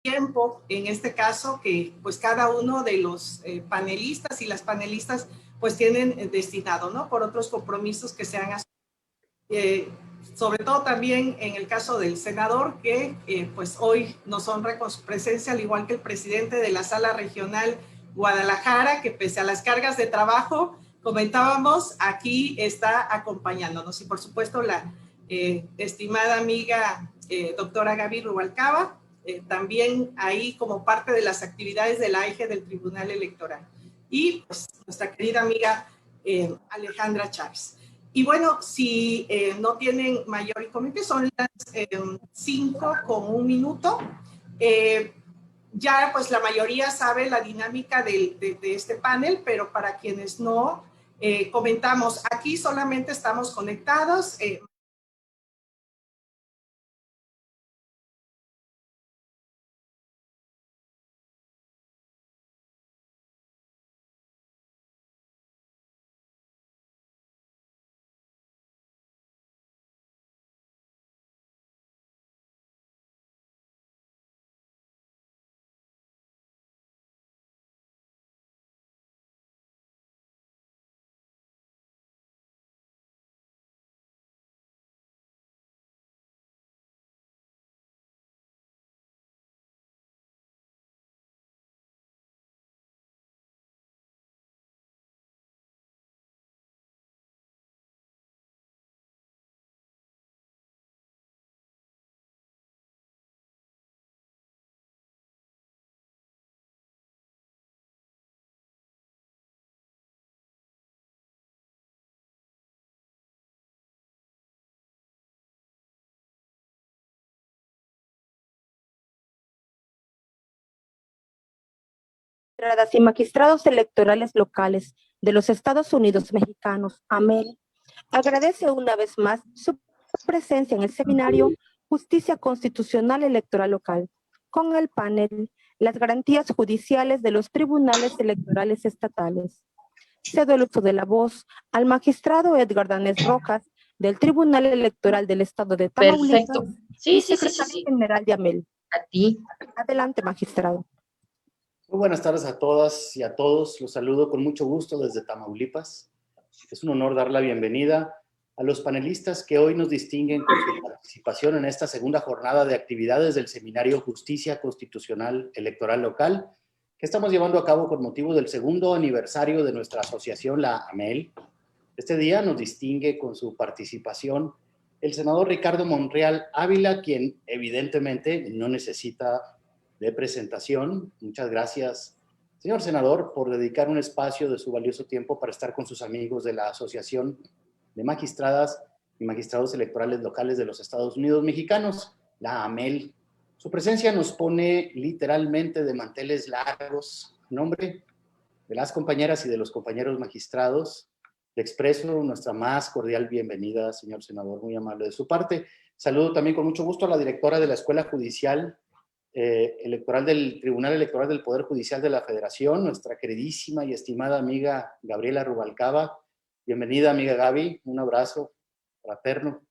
tiempo, en este caso, que pues cada uno de los panelistas y las panelistas pues tienen destinado, ¿no? Por otros compromisos que se han sobre todo también en el caso del senador, que pues hoy nos honra con su presencia, al igual que el presidente de la Sala Regional Guadalajara, que pese a las cargas de trabajo, comentábamos, aquí está acompañándonos. Y por supuesto la estimada amiga doctora Gaby Rubalcaba, también ahí como parte de las actividades de la AIGE del Tribunal Electoral. Y pues nuestra querida amiga Alejandra Chávez. Y bueno, si no tienen mayor inconveniente, son las 5:01. Ya pues la mayoría sabe la dinámica de este panel, pero para quienes no, comentamos, aquí solamente estamos conectados. Magistradas y magistrados electorales locales de los Estados Unidos mexicanos, AMEL, agradece una vez más su presencia en el seminario Justicia Constitucional Electoral Local, con el panel Las garantías judiciales de los tribunales electorales estatales. Cedo el uso de la voz al magistrado Edgar Danés Rojas, del Tribunal Electoral del Estado de Tamaulipas. Perfecto. Sí. Secretario General de AMEL. A ti. Adelante, magistrado. Muy buenas tardes a todas y a todos. Los saludo con mucho gusto desde Tamaulipas. Es un honor dar la bienvenida a los panelistas que hoy nos distinguen con su participación en esta segunda jornada de actividades del Seminario Justicia Constitucional Electoral Local, que estamos llevando a cabo con motivo del segundo aniversario de nuestra asociación, la AMEL. Este día nos distingue con su participación el senador Ricardo Monreal Ávila, quien evidentemente no necesita de presentación. Muchas gracias, señor senador, por dedicar un espacio de su valioso tiempo para estar con sus amigos de la Asociación de Magistradas y Magistrados Electorales Locales de los Estados Unidos Mexicanos, la AMEL. Su presencia nos pone literalmente de manteles largos. En nombre de las compañeras y de los compañeros magistrados, le expreso nuestra más cordial bienvenida, señor senador, muy amable de su parte. Saludo también con mucho gusto a la directora de la Escuela Judicial Electoral del Tribunal Electoral del Poder Judicial de la Federación, nuestra queridísima y estimada amiga Gabriela Rubalcaba. Bienvenida, amiga Gaby, un abrazo fraterno.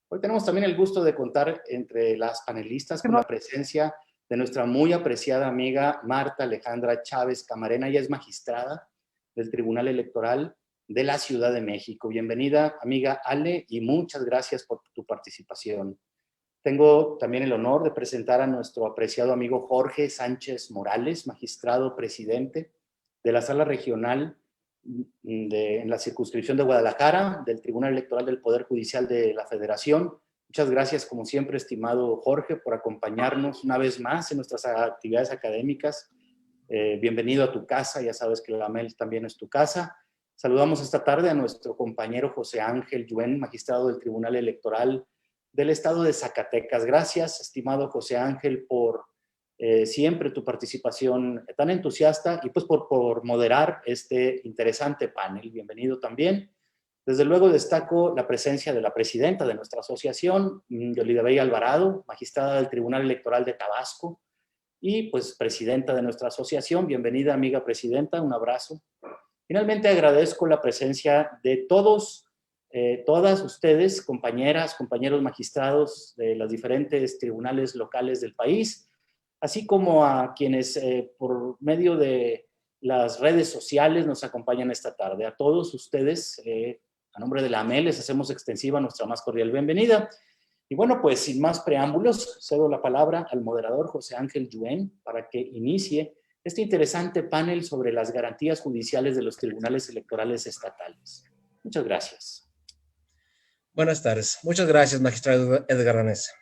Hoy tenemos también el gusto de contar entre las panelistas con la presencia de nuestra muy apreciada amiga Marta Alejandra Chávez Camarena. Ella es magistrada del Tribunal Electoral de la Ciudad de México. Bienvenida, amiga Ale, y muchas gracias por tu participación. Tengo también el honor de presentar a nuestro apreciado amigo Jorge Sánchez Morales, magistrado presidente de la Sala Regional en la circunscripción de Guadalajara, del Tribunal Electoral del Poder Judicial de la Federación. Muchas gracias, como siempre, estimado Jorge, por acompañarnos una vez más en nuestras actividades académicas. Bienvenido a tu casa, ya sabes que la AMEL también es tu casa. Saludamos esta tarde a nuestro compañero José Ángel Yuen, magistrado del Tribunal Electoral del Estado de Zacatecas. Gracias, estimado José Ángel, por siempre tu participación tan entusiasta y pues por moderar este interesante panel. Bienvenido también. Desde luego destaco la presencia de la presidenta de nuestra asociación, Yolida Bella Alvarado, magistrada del Tribunal Electoral de Tabasco y pues presidenta de nuestra asociación. Bienvenida, amiga presidenta, un abrazo. Finalmente agradezco la presencia de todas ustedes, compañeras, compañeros magistrados de los diferentes tribunales locales del país, así como a quienes por medio de las redes sociales nos acompañan esta tarde. A todos ustedes, a nombre de la AMEL, les hacemos extensiva nuestra más cordial bienvenida. Y bueno, pues sin más preámbulos, cedo la palabra al moderador José Ángel Yuen para que inicie este interesante panel sobre las garantías judiciales de los tribunales electorales estatales. Muchas gracias. Buenas tardes. Muchas gracias, magistrado Edgar Ranés.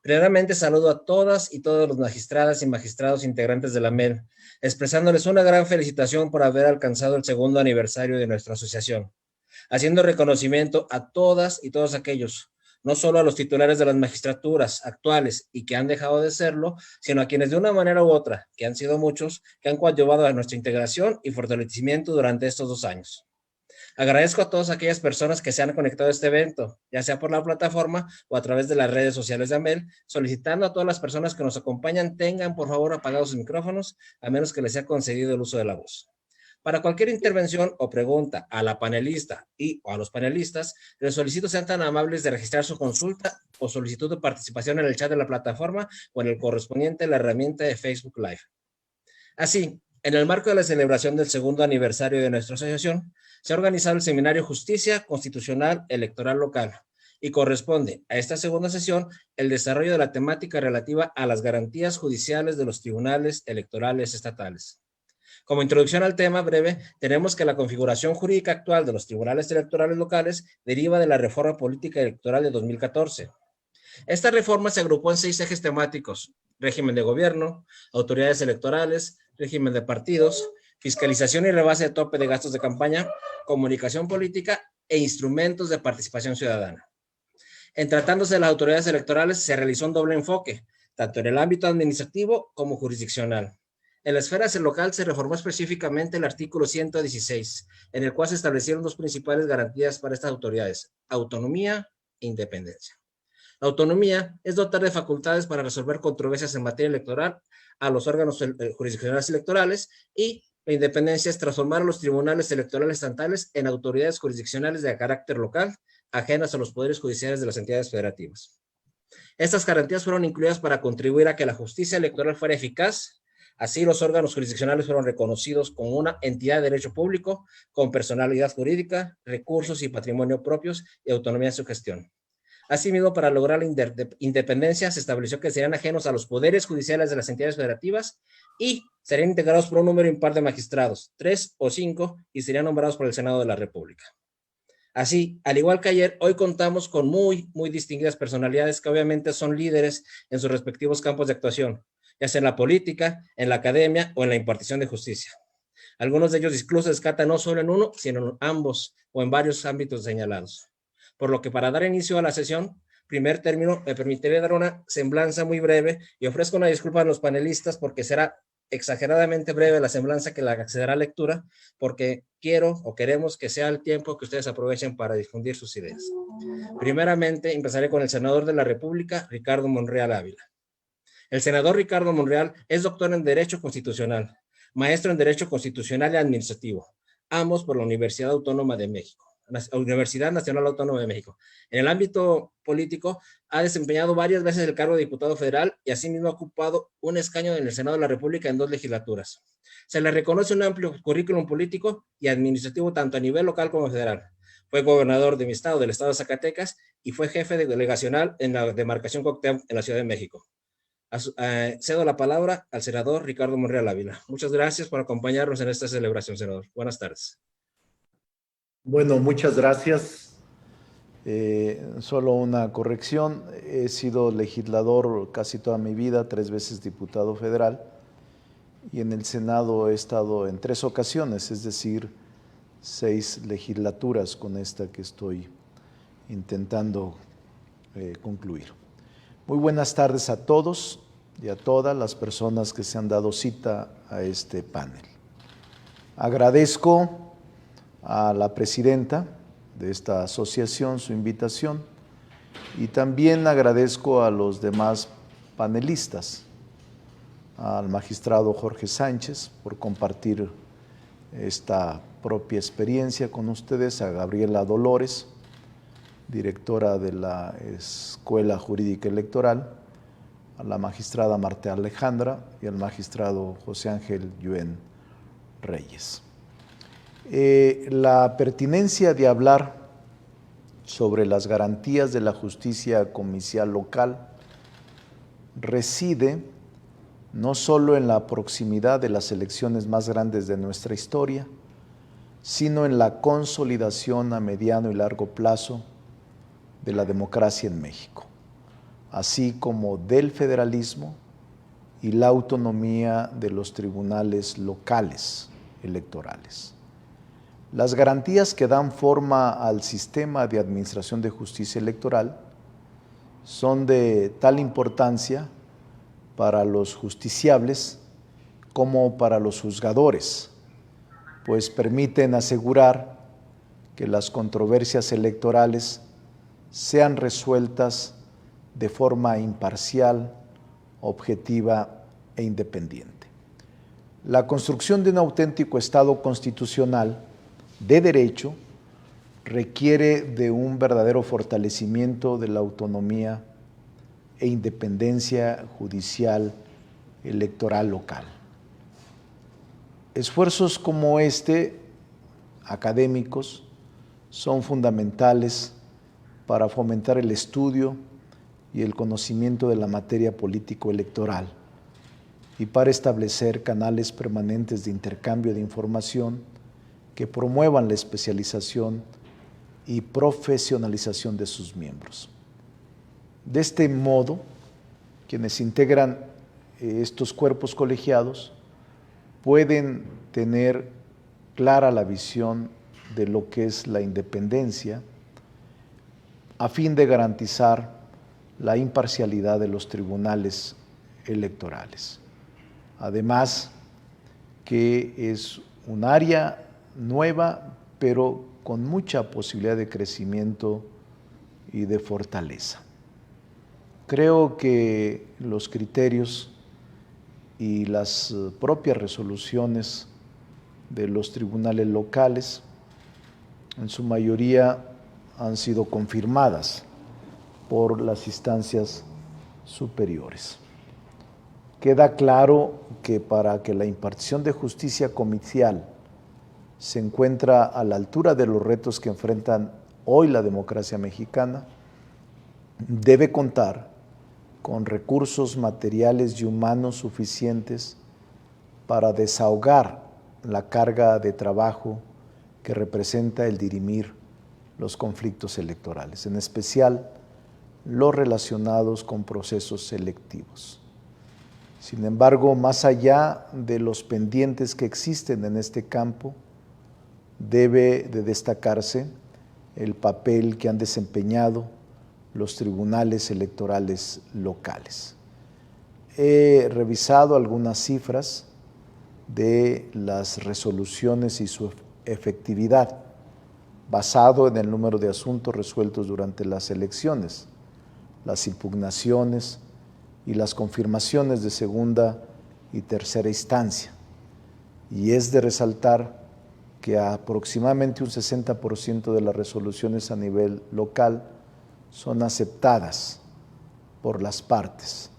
Primeramente, saludo a todas y todos los magistradas y magistrados integrantes de la AMEL, expresándoles una gran felicitación por haber alcanzado el 2º aniversario de nuestra asociación, haciendo reconocimiento a todas y todos aquellos, no solo a los titulares de las magistraturas actuales y que han dejado de serlo, sino a quienes de una manera u otra, que han sido muchos, que han coadyuvado a nuestra integración y fortalecimiento durante estos 2 años. Agradezco a todas aquellas personas que se han conectado a este evento, ya sea por la plataforma o a través de las redes sociales de AMEL, solicitando a todas las personas que nos acompañan tengan por favor apagados sus micrófonos, a menos que les sea concedido el uso de la voz. Para cualquier intervención o pregunta a la panelista o a los panelistas, les solicito sean tan amables de registrar su consulta o solicitud de participación en el chat de la plataforma o en el correspondiente a la herramienta de Facebook Live. Así, en el marco de la celebración del 2º aniversario de nuestra asociación, se ha organizado el seminario Justicia Constitucional Electoral Local y corresponde a esta 2ª sesión el desarrollo de la temática relativa a las garantías judiciales de los tribunales electorales estatales. Como introducción al tema breve, tenemos que la configuración jurídica actual de los tribunales electorales locales deriva de la reforma política electoral de 2014. Esta reforma se agrupó en 6 ejes temáticos: régimen de gobierno, autoridades electorales, régimen de partidos, fiscalización y rebase de tope de gastos de campaña, comunicación política e instrumentos de participación ciudadana. En tratándose de las autoridades electorales, se realizó un doble enfoque, tanto en el ámbito administrativo como jurisdiccional. En la esfera local se reformó específicamente el artículo 116, en el cual se establecieron 2 principales garantías para estas autoridades: autonomía e independencia. La autonomía es dotar de facultades para resolver controversias en materia electoral a los órganos jurisdiccionales electorales, y la independencia es transformar a los tribunales electorales estatales en autoridades jurisdiccionales de carácter local, ajenas a los poderes judiciales de las entidades federativas. Estas garantías fueron incluidas para contribuir a que la justicia electoral fuera eficaz. Así, los órganos jurisdiccionales fueron reconocidos como una entidad de derecho público, con personalidad jurídica, recursos y patrimonio propios y autonomía en su gestión. Asimismo, para lograr la independencia, se estableció que serían ajenos a los poderes judiciales de las entidades federativas y serían integrados por un número impar de magistrados, 3 o 5, y serían nombrados por el Senado de la República. Así, al igual que ayer, hoy contamos con muy distinguidas personalidades que obviamente son líderes en sus respectivos campos de actuación, ya sea en la política, en la academia o en la impartición de justicia. Algunos de ellos incluso descartan no solo en uno, sino en ambos o en varios ámbitos señalados. Por lo que, para dar inicio a la sesión, primer término, me permitiré dar una semblanza muy breve y ofrezco una disculpa a los panelistas porque será exageradamente breve la semblanza que la se dará lectura, porque quiero o queremos que sea el tiempo que ustedes aprovechen para difundir sus ideas. Primeramente, empezaré con el senador de la República, Ricardo Monreal Ávila. El senador Ricardo Monreal es doctor en Derecho Constitucional, maestro en Derecho Constitucional y Administrativo, ambos por la Universidad Autónoma de México. Universidad Nacional Autónoma de México. En el ámbito político, ha desempeñado varias veces el cargo de diputado federal y asimismo ha ocupado un escaño en el Senado de la República en 2 legislaturas. Se le reconoce un amplio currículum político y administrativo tanto a nivel local como federal. Fue gobernador de mi estado, del estado de Zacatecas, y fue jefe de delegacional en la demarcación Cuauhtémoc en la Ciudad de México. Cedo la palabra al senador Ricardo Monreal Ávila. Muchas gracias por acompañarnos en esta celebración, senador. Buenas tardes. Bueno, muchas gracias. Solo una corrección. He sido legislador casi toda mi vida, 3 veces diputado federal, y en el Senado he estado en 3 ocasiones, es decir, 6 legislaturas con esta que estoy intentando concluir. Muy buenas tardes a todos y a todas las personas que se han dado cita a este panel. Agradezco a la presidenta de esta asociación su invitación y también agradezco a los demás panelistas, al magistrado Jorge Sánchez por compartir esta propia experiencia con ustedes, a Gabriela Dolores, directora de la Escuela Jurídica Electoral, a la magistrada Marta Alejandra y al magistrado José Ángel Yuen Reyes. La pertinencia de hablar sobre las garantías de la justicia comicial local reside no solo en la proximidad de las elecciones más grandes de nuestra historia, sino en la consolidación a mediano y largo plazo de la democracia en México, así como del federalismo y la autonomía de los tribunales locales electorales. Las garantías que dan forma al sistema de administración de justicia electoral son de tal importancia para los justiciables como para los juzgadores, pues permiten asegurar que las controversias electorales sean resueltas de forma imparcial, objetiva e independiente. La construcción de un auténtico Estado constitucional de derecho requiere de un verdadero fortalecimiento de la autonomía e independencia judicial electoral local. Esfuerzos como este, académicos, son fundamentales para fomentar el estudio y el conocimiento de la materia político-electoral y para establecer canales permanentes de intercambio de información que promuevan la especialización y profesionalización de sus miembros. De este modo, quienes integran estos cuerpos colegiados pueden tener clara la visión de lo que es la independencia a fin de garantizar la imparcialidad de los tribunales electorales. Además, que es un área nueva, pero con mucha posibilidad de crecimiento y de fortaleza. Creo que los criterios y las propias resoluciones de los tribunales locales, en su mayoría, han sido confirmadas por las instancias superiores. Queda claro que para que la impartición de justicia comicial se encuentra a la altura de los retos que enfrentan hoy la democracia mexicana, debe contar con recursos materiales y humanos suficientes para desahogar la carga de trabajo que representa el dirimir los conflictos electorales, en especial los relacionados con procesos selectivos. Sin embargo, más allá de los pendientes que existen en este campo, debe de destacarse el papel que han desempeñado los tribunales electorales locales. He revisado algunas cifras de las resoluciones y su efectividad, basado en el número de asuntos resueltos durante las elecciones, las impugnaciones y las confirmaciones de segunda y tercera instancia. Y es de resaltar que aproximadamente un 60% de las resoluciones a nivel local son aceptadas por las partes,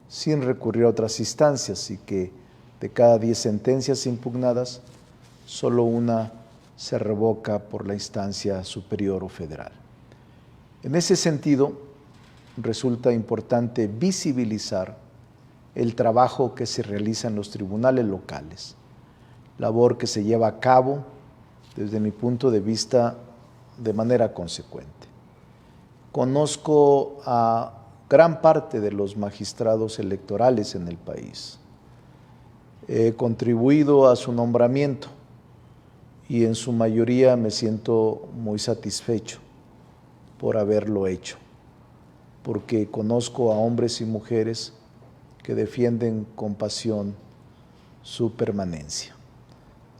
sin recurrir a otras instancias, y que de cada 10 sentencias impugnadas, solo una se revoca por la instancia superior o federal. En ese sentido, resulta importante visibilizar el trabajo que se realiza en los tribunales locales, labor que se lleva a cabo, desde mi punto de vista, de manera consecuente. Conozco a gran parte de los magistrados electorales en el país. He contribuido a su nombramiento y en su mayoría me siento muy satisfecho por haberlo hecho, porque conozco a hombres y mujeres que defienden con pasión su permanencia.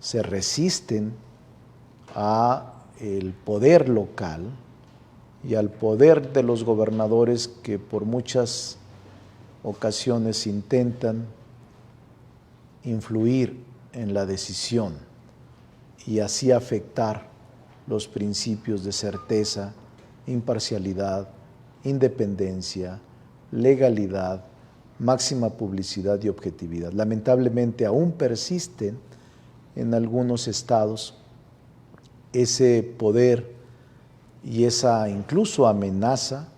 Se resisten a el poder local y al poder de los gobernadores que por muchas ocasiones intentan influir en la decisión y así afectar los principios de certeza, imparcialidad, independencia, legalidad, máxima publicidad y objetividad. Lamentablemente aún persisten en algunos estados ese poder y esa incluso amenaza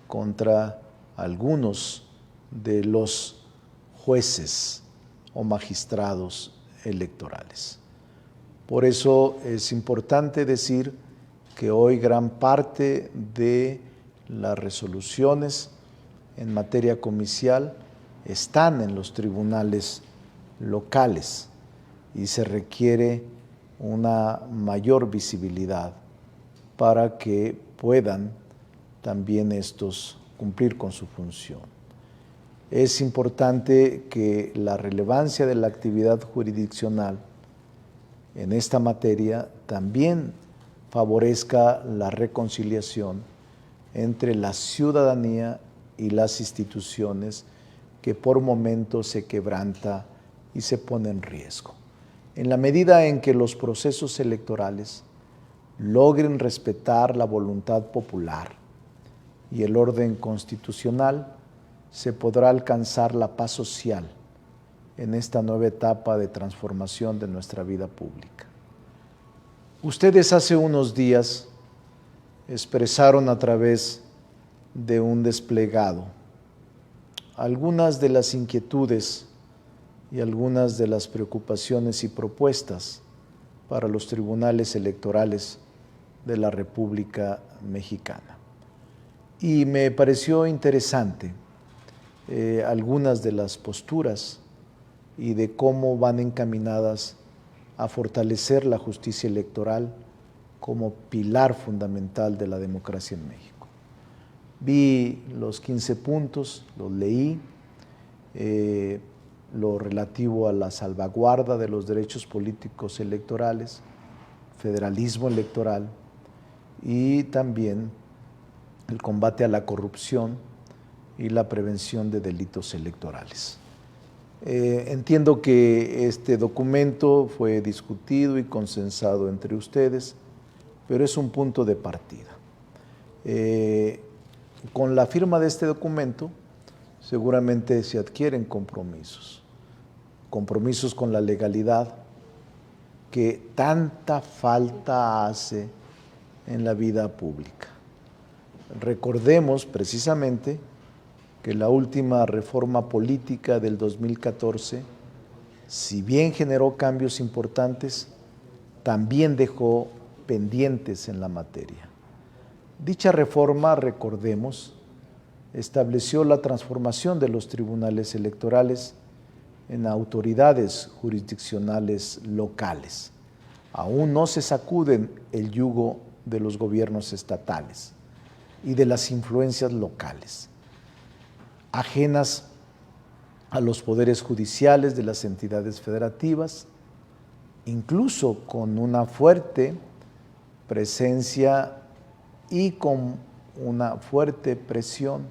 contra algunos de los jueces o magistrados electorales. Por eso es importante decir que hoy gran parte de las resoluciones en materia comicial están en los tribunales locales y se requiere una mayor visibilidad para que puedan también estos cumplir con su función. Es importante que la relevancia de la actividad jurisdiccional en esta materia también favorezca la reconciliación entre la ciudadanía y las instituciones que por momentos se quebranta y se pone en riesgo. En la medida en que los procesos electorales logren respetar la voluntad popular y el orden constitucional, se podrá alcanzar la paz social en esta nueva etapa de transformación de nuestra vida pública. Ustedes hace unos días expresaron a través de un desplegado algunas de las inquietudes y algunas de las preocupaciones y propuestas para los tribunales electorales de la República Mexicana. Y me pareció interesante algunas de las posturas y de cómo van encaminadas a fortalecer la justicia electoral como pilar fundamental de la democracia en México. Vi los 15 puntos, los leí, lo relativo a la salvaguarda de los derechos políticos electorales, federalismo electoral y también el combate a la corrupción y la prevención de delitos electorales. Entiendo que este documento fue discutido y consensado entre ustedes, pero es un punto de partida. Con la firma de este documento seguramente se adquieren compromisos con la legalidad que tanta falta hace en la vida pública. Recordemos precisamente que la última reforma política del 2014, si bien generó cambios importantes, también dejó pendientes en la materia. Dicha reforma, recordemos, estableció la transformación de los tribunales electorales en autoridades jurisdiccionales locales. Aún no se sacuden el yugo de los gobiernos estatales y de las influencias locales, ajenas a los poderes judiciales de las entidades federativas, incluso con una fuerte presencia y con una fuerte presión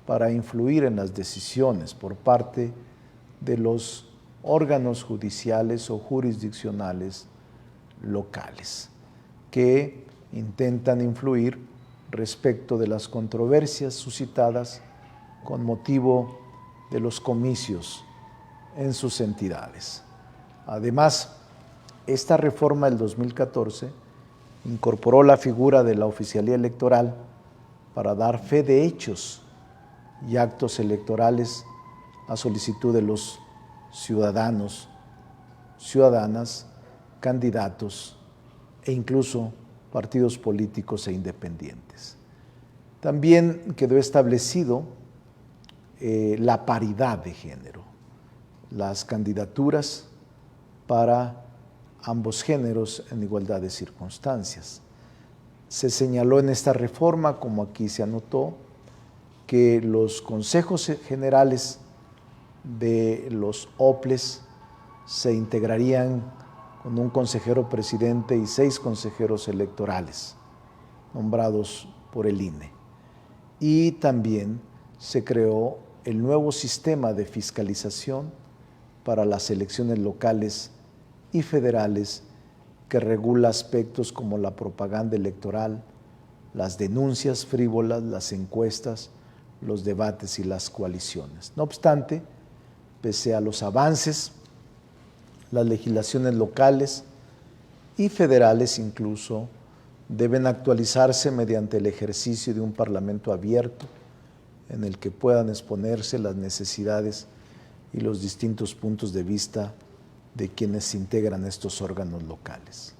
para influir en las decisiones por parte de los órganos judiciales o jurisdiccionales locales, que intentan influir respecto de las controversias suscitadas con motivo de los comicios en sus entidades. Además, esta reforma del 2014 incorporó la figura de la oficialía electoral para dar fe de hechos y actos electorales a solicitud de los ciudadanos, ciudadanas, candidatos e incluso partidos políticos e independientes. También quedó establecido la paridad de género, las candidaturas para ambos géneros en igualdad de circunstancias. Se señaló en esta reforma, como aquí se anotó, que los consejos generales de los OPLES se integrarían con un consejero presidente y 6 consejeros electorales nombrados por el INE. Y también se creó el nuevo sistema de fiscalización para las elecciones locales y federales que regula aspectos como la propaganda electoral, las denuncias frívolas, las encuestas, los debates y las coaliciones. No obstante, pese a los avances, las legislaciones locales y federales incluso deben actualizarse mediante el ejercicio de un parlamento abierto en el que puedan exponerse las necesidades y los distintos puntos de vista de quienes integran estos órganos locales.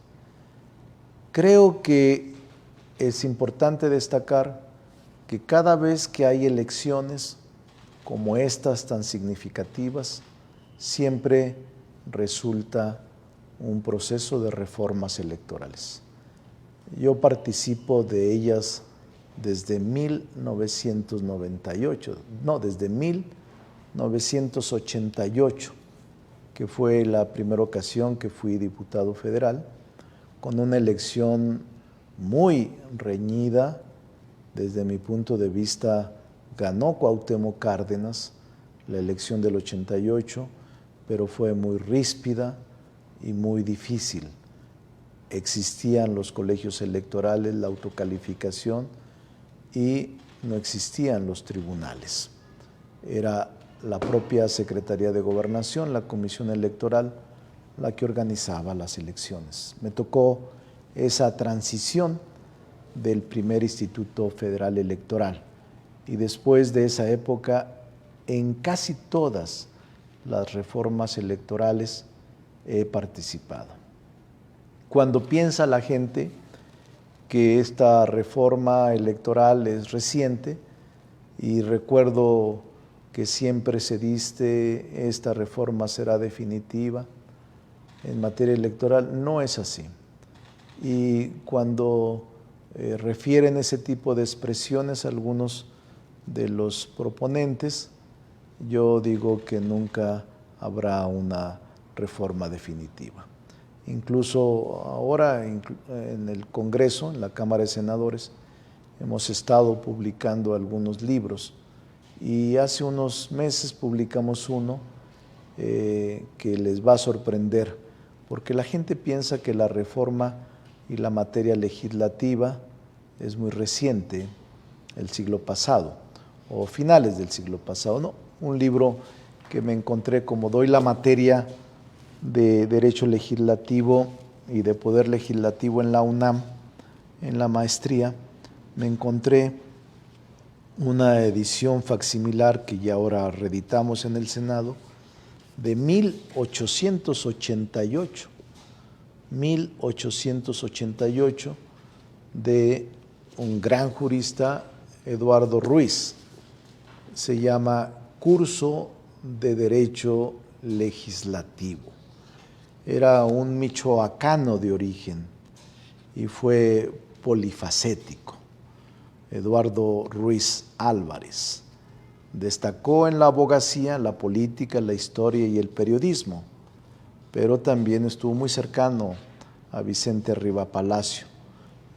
Creo que es importante destacar que cada vez que hay elecciones como estas tan significativas, siempre resulta un proceso de reformas electorales. Yo participo de ellas desde 1988, que fue la primera ocasión que fui diputado federal, con una elección muy reñida. Desde mi punto de vista, ganó Cuauhtémoc Cárdenas la elección del 88, pero fue muy ríspida y muy difícil. Existían los colegios electorales, la autocalificación, y no existían los tribunales. Era la propia Secretaría de Gobernación, la Comisión Electoral, la que organizaba las elecciones. Me tocó esa transición del primer Instituto Federal Electoral, y después de esa época, en casi todas las reformas electorales he participado. Cuando piensa la gente que esta reforma electoral es reciente, y recuerdo que siempre se dice esta reforma será definitiva en materia electoral, no es así. Y cuando refieren ese tipo de expresiones a algunos de los proponentes, yo digo que nunca habrá una reforma definitiva. Incluso ahora en el Congreso, en la Cámara de Senadores, hemos estado publicando algunos libros, y hace unos meses publicamos uno que les va a sorprender, porque la gente piensa que la reforma y la materia legislativa es muy reciente, el siglo pasado, o finales del siglo pasado. No, un libro que me encontré, como doy la materia de Derecho Legislativo y de Poder Legislativo en la UNAM, en la maestría, me encontré una edición facsimilar que ya ahora reeditamos en el Senado, de 1888, de un gran jurista, Eduardo Ruiz. Se llama Curso de Derecho Legislativo. Era un michoacano de origen y fue polifacético. Eduardo Ruiz Álvarez destacó en la abogacía, la política, la historia y el periodismo, pero también estuvo muy cercano a Vicente Riva Palacio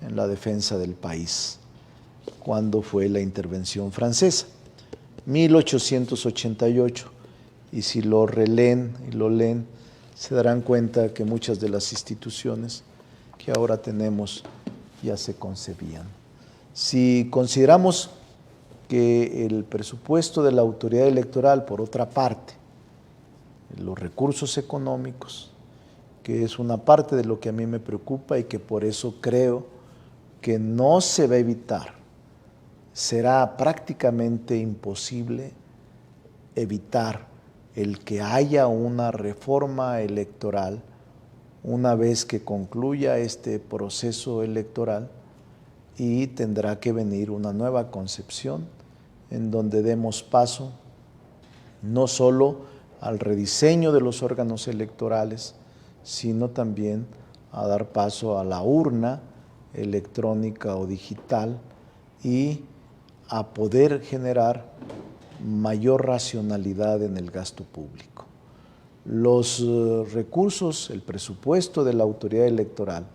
en la defensa del país cuando fue la intervención francesa, 1888, y si lo releen y lo leen, se darán cuenta que muchas de las instituciones que ahora tenemos ya se concebían. Si consideramos que el presupuesto de la autoridad electoral, por otra parte, los recursos económicos, que es una parte de lo que a mí me preocupa y que por eso creo que no se va a evitar, será prácticamente imposible evitar el que haya una reforma electoral una vez que concluya este proceso electoral, y tendrá que venir una nueva concepción en donde demos paso no solo al rediseño de los órganos electorales, sino también a dar paso a la urna electrónica o digital y a poder generar mayor racionalidad en el gasto público. Los recursos, el presupuesto de la autoridad electoral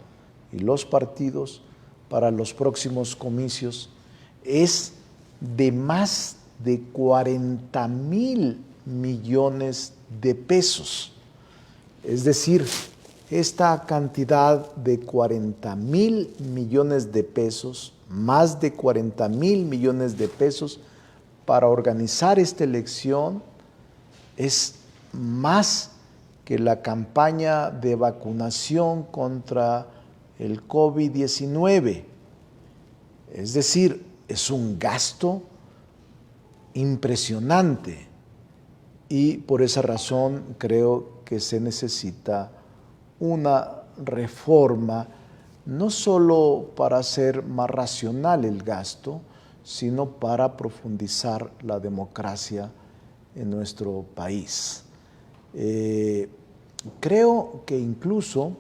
y los partidos para los próximos comicios es de más de 40,000 millones de pesos. Es decir, esta cantidad de 40,000 millones de pesos, más de 40,000 millones de pesos, para organizar esta elección es más que la campaña de vacunación contra el COVID-19. Es decir, es un gasto impresionante y por esa razón creo que se necesita una reforma, no solo para hacer más racional el gasto, sino para profundizar la democracia en nuestro país. Creo que incluso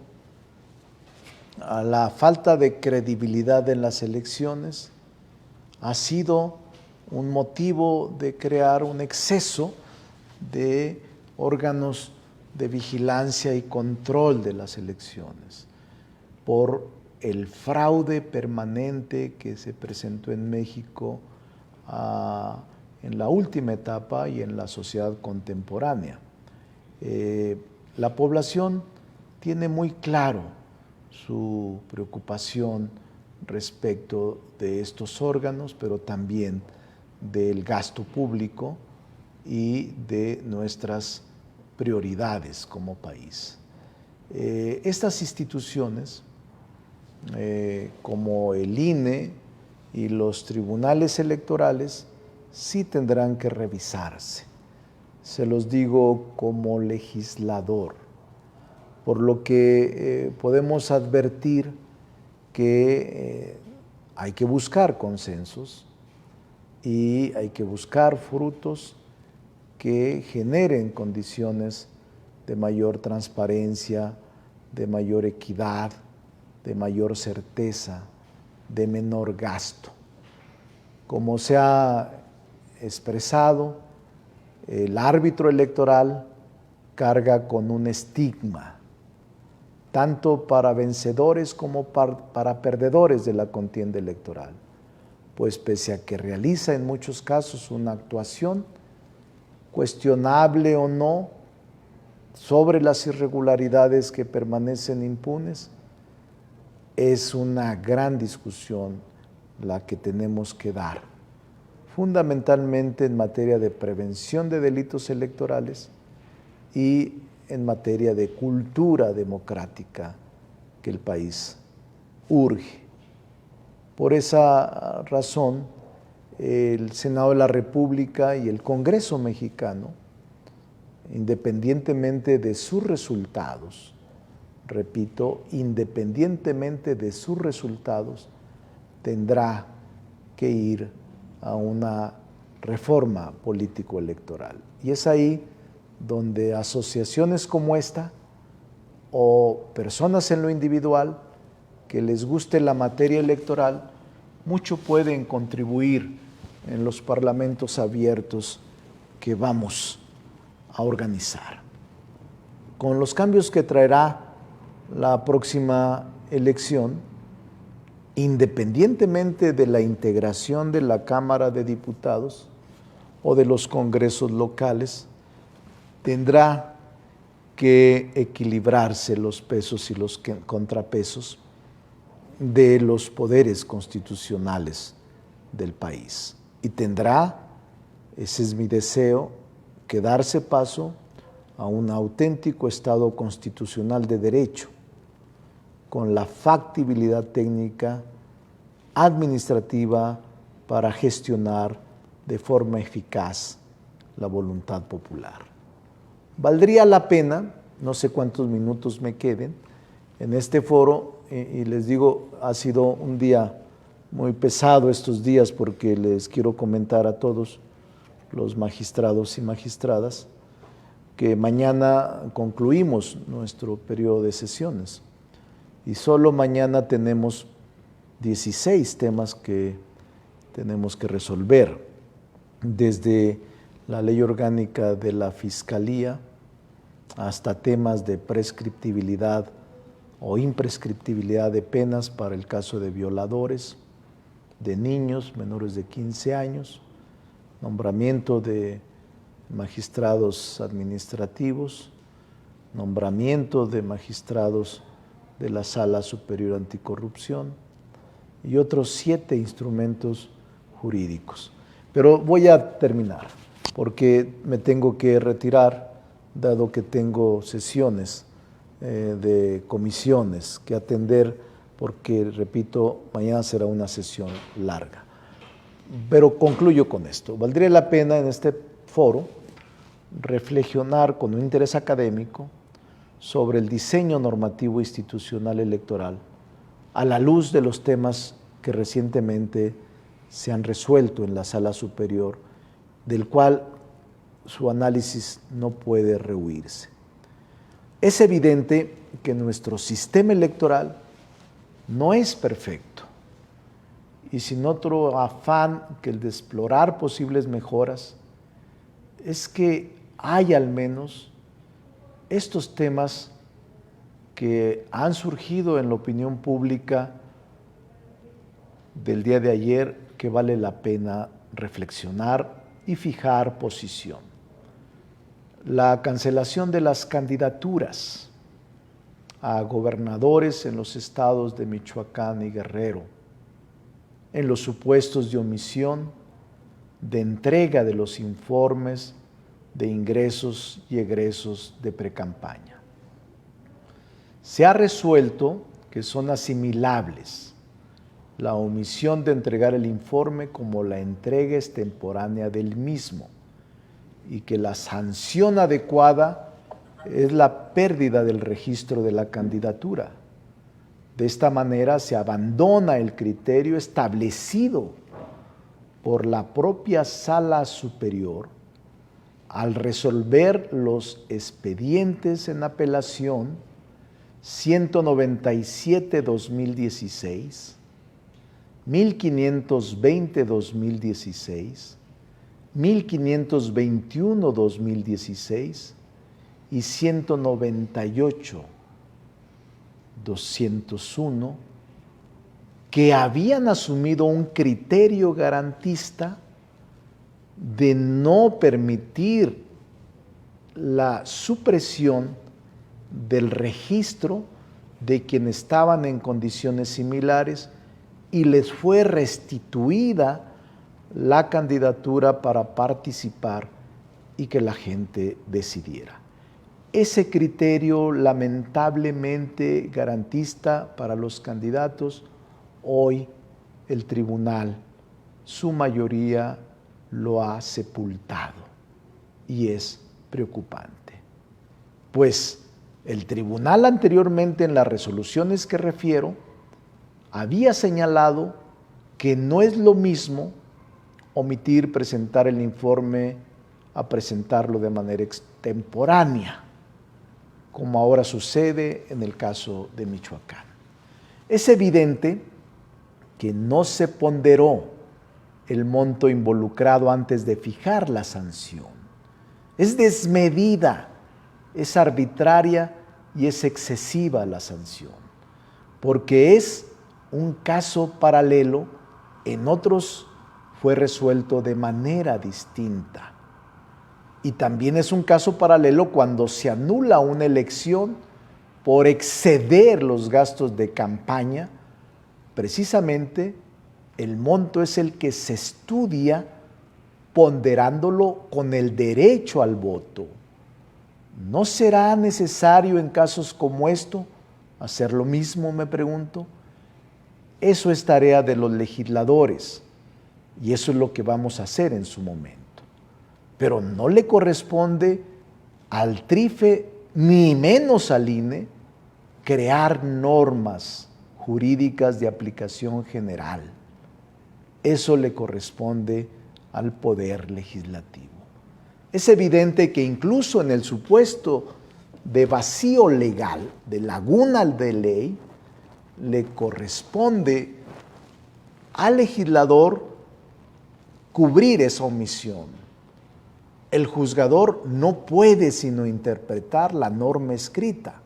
a la falta de credibilidad en las elecciones ha sido un motivo de crear un exceso de órganos de vigilancia y control de las elecciones por el fraude permanente que se presentó en México en la última etapa y en la sociedad contemporánea. La población tiene muy claro su preocupación respecto de estos órganos, pero también del gasto público y de nuestras prioridades como país. Estas instituciones, como el INE y los tribunales electorales, sí tendrán que revisarse. Se los digo como legislador, por lo que podemos advertir que hay que buscar consensos y hay que buscar frutos que generen condiciones de mayor transparencia, de mayor equidad, de mayor certeza, de menor gasto. Como se ha expresado, el árbitro electoral carga con un estigma, tanto para vencedores como para perdedores de la contienda electoral, pues pese a que realiza en muchos casos una actuación, cuestionable o no, sobre las irregularidades que permanecen impunes, es una gran discusión la que tenemos que dar, fundamentalmente en materia de prevención de delitos electorales y en materia de cultura democrática que el país urge. Por esa razón, el Senado de la República y el Congreso mexicano, independientemente de sus resultados, repito, independientemente de sus resultados, tendrá que ir a una reforma político-electoral. Y es ahí donde asociaciones como esta o personas en lo individual que les guste la materia electoral, mucho pueden contribuir en los parlamentos abiertos que vamos a organizar. Con los cambios que traerá la próxima elección, independientemente de la integración de la Cámara de Diputados o de los congresos locales, tendrá que equilibrarse los pesos y los contrapesos de los poderes constitucionales del país. Y tendrá, ese es mi deseo, que darse paso a un auténtico Estado constitucional de derecho, con la factibilidad técnica, administrativa, para gestionar de forma eficaz la voluntad popular. Valdría la pena, no sé cuántos minutos me queden, en este foro, y les digo, ha sido un día muy pesado estos días porque les quiero comentar a todos los magistrados y magistradas que mañana concluimos nuestro periodo de sesiones y solo mañana tenemos 16 temas que tenemos que resolver, desde la ley orgánica de la Fiscalía hasta temas de prescriptibilidad o imprescriptibilidad de penas para el caso de violadores, de niños menores de 15 años, nombramiento de magistrados administrativos, nombramiento de magistrados de la Sala Superior Anticorrupción y otros 7 instrumentos jurídicos. Pero voy a terminar, porque me tengo que retirar, dado que tengo sesiones de comisiones que atender, porque, repito, mañana será una sesión larga. Pero concluyo con esto. Valdría la pena en este foro reflexionar con un interés académico sobre el diseño normativo institucional electoral a la luz de los temas que recientemente se han resuelto en la Sala Superior, del cual su análisis no puede rehuirse. Es evidente que nuestro sistema electoral no es perfecto y sin otro afán que el de explorar posibles mejoras, es que hay al menos estos temas que han surgido en la opinión pública del día de ayer que vale la pena reflexionar y fijar posición. La cancelación de las candidaturas a gobernadores en los estados de Michoacán y Guerrero, en los supuestos de omisión de entrega de los informes de ingresos y egresos de precampaña. Se ha resuelto que son asimilables la omisión de entregar el informe como la entrega extemporánea del mismo y que la sanción adecuada es la pérdida del registro de la candidatura. De esta manera se abandona el criterio establecido por la propia Sala Superior al resolver los expedientes en apelación 197-2016, 1520-2016, 1521-2016 y 198-201, que habían asumido un criterio garantista de no permitir la supresión del registro de quienes estaban en condiciones similares y les fue restituida la candidatura para participar y que la gente decidiera. Ese criterio lamentablemente garantista para los candidatos, hoy el tribunal, su mayoría, lo ha sepultado y es preocupante. Pues el tribunal anteriormente en las resoluciones que refiero había señalado que no es lo mismo omitir presentar el informe a presentarlo de manera extemporánea, como ahora sucede en el caso de Michoacán. Es evidente que no se ponderó el monto involucrado antes de fijar la sanción. Es desmedida, es arbitraria y es excesiva la sanción, porque es un caso paralelo, en otros fue resuelto de manera distinta. Y también es un caso paralelo cuando se anula una elección por exceder los gastos de campaña. Precisamente el monto es el que se estudia ponderándolo con el derecho al voto. ¿No será necesario en casos como esto hacer lo mismo, me pregunto? Eso es tarea de los legisladores y eso es lo que vamos a hacer en su momento. Pero no le corresponde al TRIFE, ni menos al INE, crear normas jurídicas de aplicación general. Eso le corresponde al Poder Legislativo. Es evidente que incluso en el supuesto de vacío legal, de laguna de ley, le corresponde al legislador cubrir esa omisión. El juzgador no puede sino interpretar la norma escrita.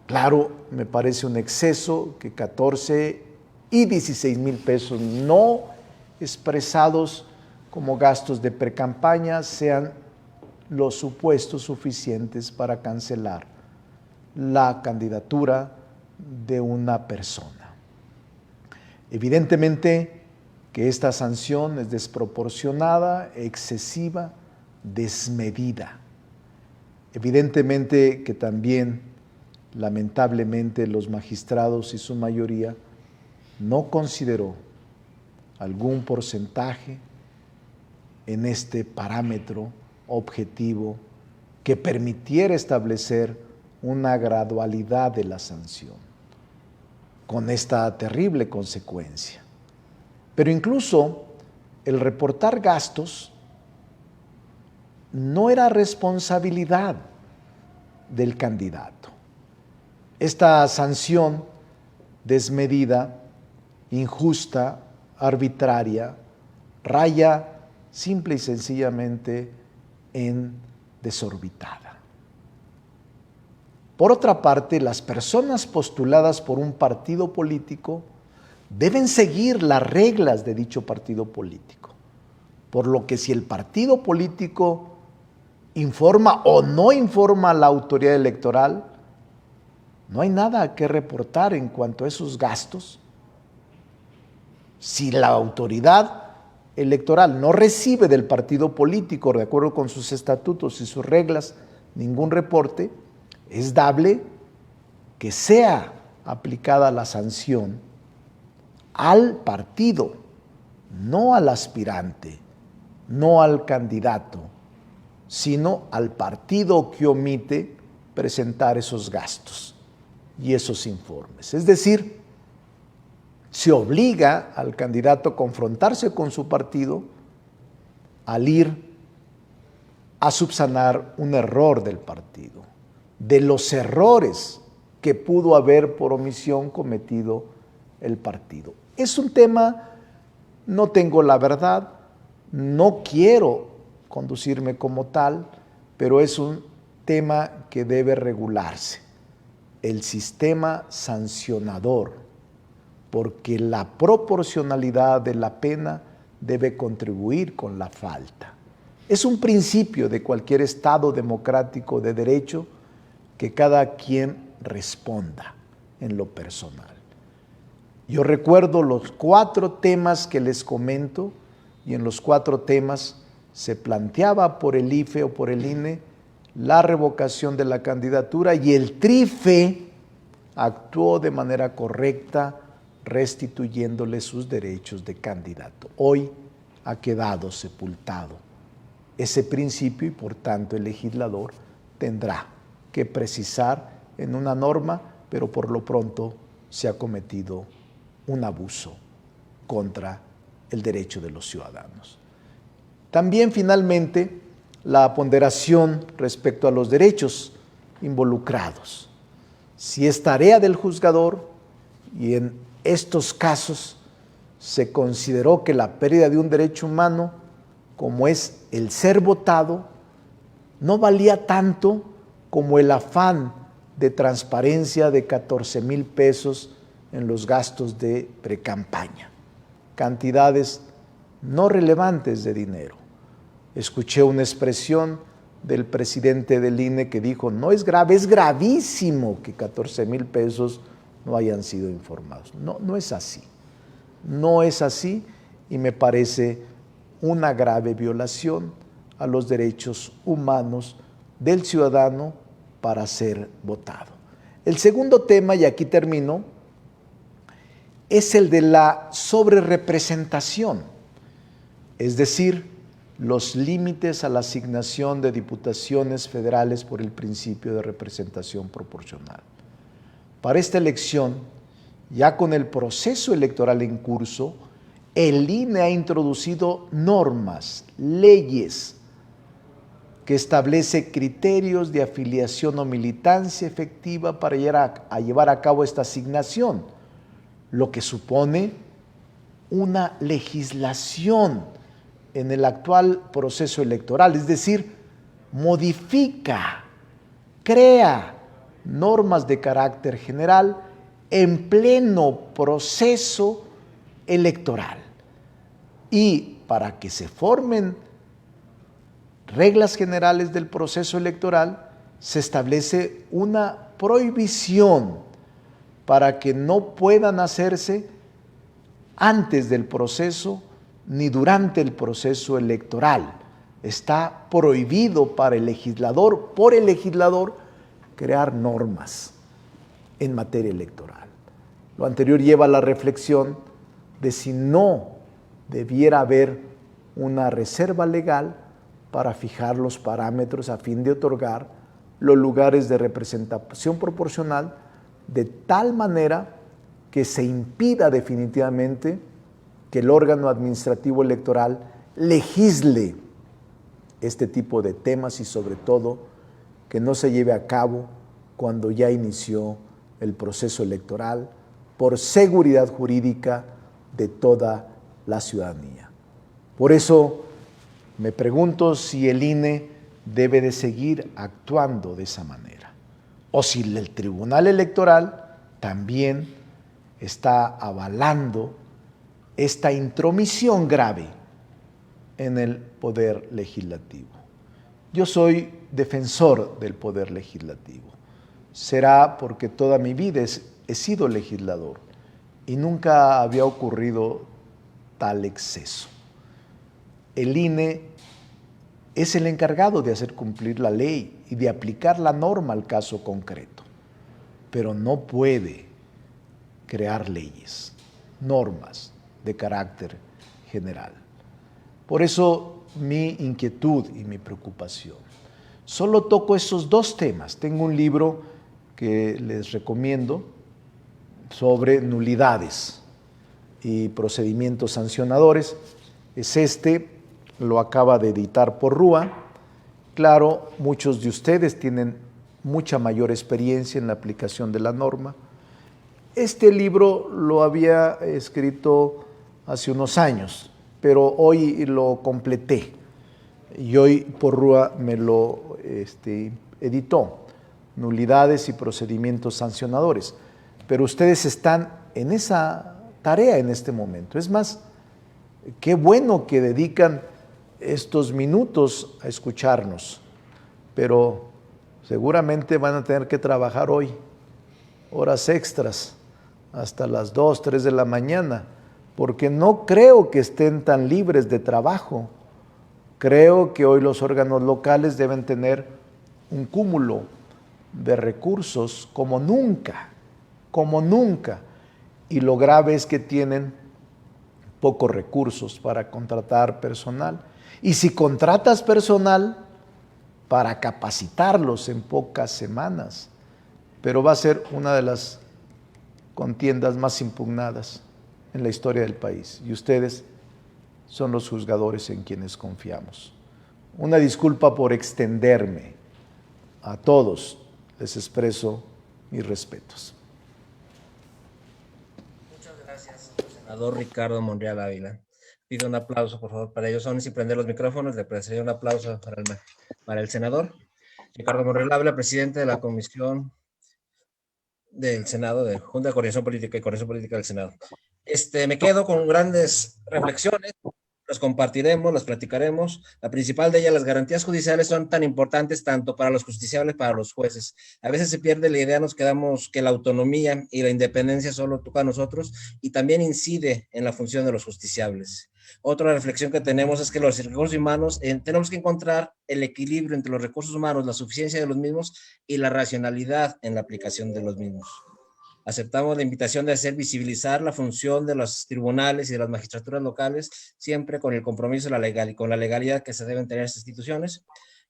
Claro, me parece un exceso que 14 y 16 mil pesos no expresados como gastos de precampaña sean los supuestos suficientes para cancelar la candidatura de una persona. Evidentemente que esta sanción es desproporcionada, excesiva, desmedida. Evidentemente que también, lamentablemente, los magistrados y su mayoría no consideró algún porcentaje en este parámetro objetivo que permitiera establecer una gradualidad de la sanción, con esta terrible consecuencia. Pero incluso el reportar gastos no era responsabilidad del candidato. Esta sanción desmedida, injusta, arbitraria, raya simple y sencillamente en desorbitada. Por otra parte, las personas postuladas por un partido político deben seguir las reglas de dicho partido político, por lo que si el partido político informa o no informa a la autoridad electoral, no hay nada que reportar en cuanto a esos gastos. Si la autoridad electoral no recibe del partido político, de acuerdo con sus estatutos y sus reglas, ningún reporte, es dable que sea aplicada la sanción al partido, no al aspirante, no al candidato, sino al partido que omite presentar esos gastos y esos informes. Es decir, se obliga al candidato a confrontarse con su partido al ir a subsanar un error del partido, de los errores que pudo haber por omisión cometido el partido. Es un tema, no tengo la verdad, no quiero conducirme como tal, pero es un tema que debe regularse, el sistema sancionador, porque la proporcionalidad de la pena debe contribuir con la falta. Es un principio de cualquier Estado democrático de derecho que cada quien responda en lo personal. Yo recuerdo los 4 temas que les comento y en los 4 temas se planteaba por el IFE o por el INE la revocación de la candidatura y el TRIFE actuó de manera correcta restituyéndole sus derechos de candidato. Hoy ha quedado sepultado ese principio y por tanto el legislador tendrá que precisar en una norma, pero por lo pronto se ha cometido un abuso contra el derecho de los ciudadanos. También finalmente la ponderación respecto a los derechos involucrados. Si es tarea del juzgador y en estos casos se consideró que la pérdida de un derecho humano, como es el ser votado, no valía tanto como el afán de transparencia de 14,000 pesos en los gastos de precampaña, cantidades no relevantes de dinero. Escuché una expresión del presidente del INE que dijo, no es grave, es gravísimo que 14,000 pesos no hayan sido informados. No, no es así. No es así y me parece una grave violación a los derechos humanos del ciudadano para ser votado. El segundo tema, y aquí termino, es el de la sobrerepresentación, es decir, los límites a la asignación de diputaciones federales por el principio de representación proporcional. Para esta elección, ya con el proceso electoral en curso, el INE ha introducido normas, leyes, que establece criterios de afiliación o militancia efectiva para llevar a cabo esta asignación, lo que supone una legislación en el actual proceso electoral, es decir, modifica, crea normas de carácter general en pleno proceso electoral. Y para que se formen reglas generales del proceso electoral, se establece una prohibición para que no puedan hacerse antes del proceso ni durante el proceso electoral. Está prohibido para el legislador, por el legislador, crear normas en materia electoral. Lo anterior lleva a la reflexión de si no debiera haber una reserva legal para fijar los parámetros a fin de otorgar los lugares de representación proporcional de tal manera que se impida definitivamente que el órgano administrativo electoral legisle este tipo de temas y sobre todo que no se lleve a cabo cuando ya inició el proceso electoral por seguridad jurídica de toda la ciudadanía. Por eso me pregunto si el INE debe de seguir actuando de esa manera o si el Tribunal Electoral también está avalando esta intromisión grave en el poder legislativo. Yo soy defensor del poder legislativo. Será porque toda mi vida he sido legislador y nunca había ocurrido tal exceso. El INE es el encargado de hacer cumplir la ley y de aplicar la norma al caso concreto, pero no puede crear leyes, normas de carácter general. Por eso mi inquietud y mi preocupación. Solo toco esos dos temas. Tengo un libro que les recomiendo sobre nulidades y procedimientos sancionadores. Es este, lo acaba de editar Porrúa. Claro, muchos de ustedes tienen mucha mayor experiencia en la aplicación de la norma. Este libro lo había escrito hace unos años, pero hoy lo completé y hoy Porrúa me lo editó, nulidades y procedimientos sancionadores. Pero ustedes están en esa tarea en este momento. Es más, qué bueno que dedican estos minutos a escucharnos, pero seguramente van a tener que trabajar hoy, horas extras, hasta las 2, 3 de la mañana, porque no creo que estén tan libres de trabajo. Creo que hoy los órganos locales deben tener un cúmulo de recursos como nunca, y lo grave es que tienen pocos recursos para contratar personal. Y si contratas personal, para capacitarlos en pocas semanas, pero va a ser una de las contiendas más impugnadas en la historia del país. Y ustedes son los juzgadores en quienes confiamos. Una disculpa por extenderme. A todos les expreso mis respetos. Muchas gracias, senador Ricardo Monreal Ávila. Pido un aplauso, por favor, para ellos. Son sin prender los micrófonos. Le pediría un aplauso para el senador Ricardo Monreal Ávila, presidente de la Comisión del Senado, de Junta de Coordinación Política y Coordinación Política del Senado. Me quedo con grandes reflexiones, las compartiremos, las platicaremos. La principal de ellas, las garantías judiciales son tan importantes tanto para los justiciables como para los jueces. A veces se pierde la idea, nos quedamos que la autonomía y la independencia solo toca a nosotros y también incide en la función de los justiciables. Otra reflexión que tenemos es que los recursos humanos, tenemos que encontrar el equilibrio entre los recursos humanos, la suficiencia de los mismos y la racionalidad en la aplicación de los mismos. Aceptamos la invitación de hacer visibilizar la función de los tribunales y de las magistraturas locales, siempre con el compromiso y con la legalidad que se deben tener estas instituciones.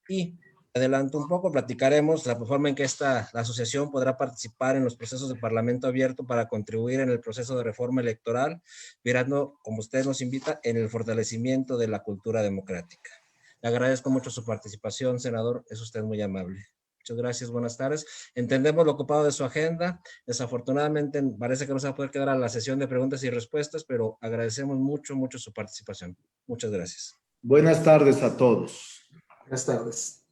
Y adelanto un poco, platicaremos la forma en que la asociación podrá participar en los procesos de Parlamento abierto para contribuir en el proceso de reforma electoral, mirando, como usted nos invita, en el fortalecimiento de la cultura democrática. Le agradezco mucho su participación, senador, es usted muy amable. Muchas gracias, buenas tardes. Entendemos lo ocupado de su agenda. Desafortunadamente parece que no se va a poder quedar a la sesión de preguntas y respuestas, pero agradecemos mucho su participación. Muchas gracias. Buenas tardes a todos. Buenas tardes.